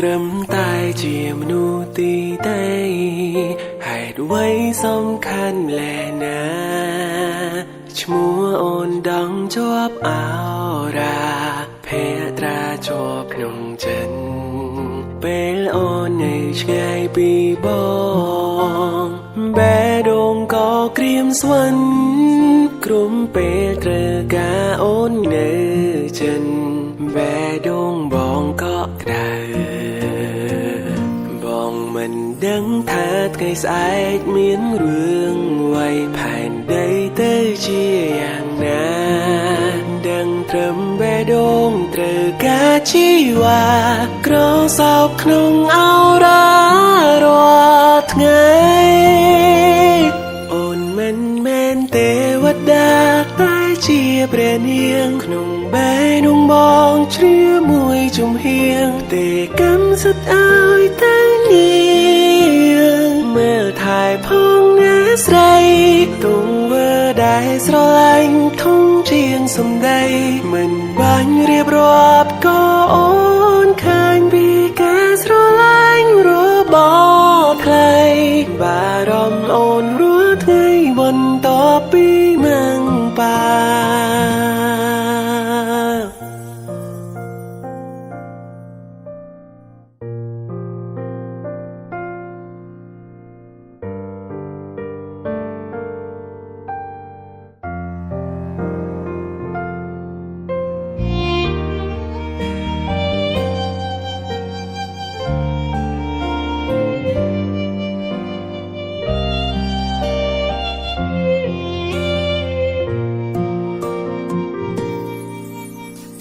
ត្រឹមតែជាមនុស្សទីទេហេតុអ្វីសំខាន់ម្ល៉េះណាឈ្មោះអូនដងជាប់អោរាភេត្រាជាប់ក្នុងចិត្តពេលអូននៅឆ្ងាយពីបងបេះដូងក៏ក្រៀមស្វិនក្រុមពេលត្រូវការអូននៅចិនបេះដូងបងក៏ក្តៅបងមិនដឹងថាថ្ងៃស្អែកមានរឿងអ្វីផែនដីទៅជាយ៉ាងណាដឹងត្រឹមបេះដូងត្រូវការជីវ៉ាក្រសោបក្នុងអោរារាល់ថ្ងៃអូនមិនមែនទេវតាតែជាព្រះនាងក្នុងបេះដូងបងជ្រាបមួយជំហៀងទេកម្មសិទ្ធឲ្យតែនាងមើលថែផងណាស្រីទង្វើដែលស្រឡាញ់ធំជាងសម្ដីមិនបាញ់រៀបរាប់ក៏អូនឃើញពីការស្រឡាញ់របស់ใครបារម្ភអូនរាល់ថ្ងៃបន្តពីម៉ាំងប៉ា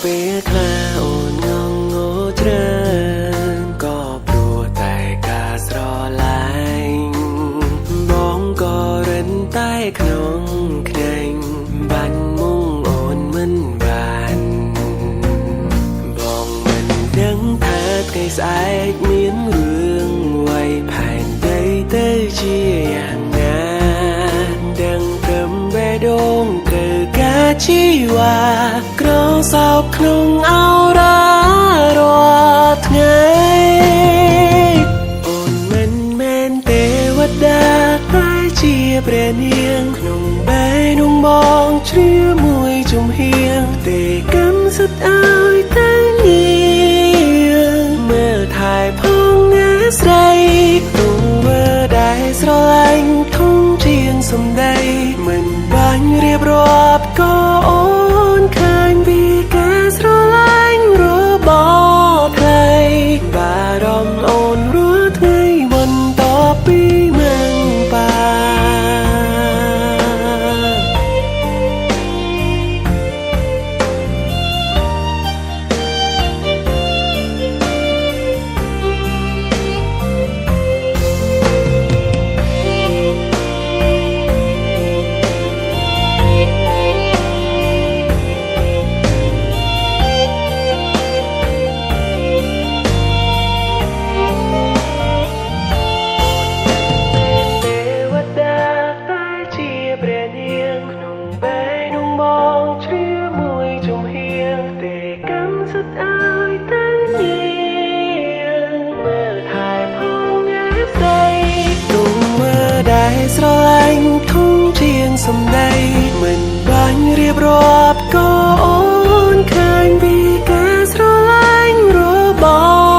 ពេលខ្លះអូនងងច្រើនក៏ព្រោះតែការស្រឡាញ់បងក៏រិនតែក្នុងខ្នែងបាញ់មុងអូនមិនបានបងមិនដឹងថាថ្ងៃស្អែកមានរឿងអ្វីផែនដីទៅជាយ៉ាងណាដឹងត្រឹមបេះដូងត្រូវការជីវ៉ាក្រសោបក្នុងអោរារាល់ថ្ងៃអូនមិនមែនទេវតាតែជាព្រះនាងក្នុងបេះដូងបងជ្រាបមួយជំហៀងទេកម្មសិទ្ធឲ្យតែនាងមើលថែផងណាស្រីទង្វើដែលស្រឡាញ់ធំជាងសម្ដីមិនបាញ់រៀបរាប់ក៏អូនឃើញពីការស្រឡាញ់របស់ใครបារម្ភអូនរាល់ថ្ងៃបន្តពីម៉ាំងប៉ាស្រឡាញ់ធំជាងសម្ដីមិនបាញ់រៀបរាប់ក៏អូនឃើញពីការស្រឡាញ់រប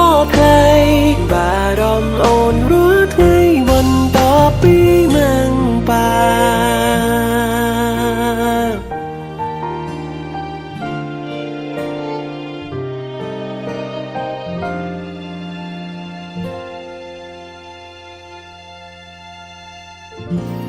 ស់ใครបារម្ភអូនរាល់ថ្ងៃបន្តពីម៉ាំងប៉ាMm-hmm.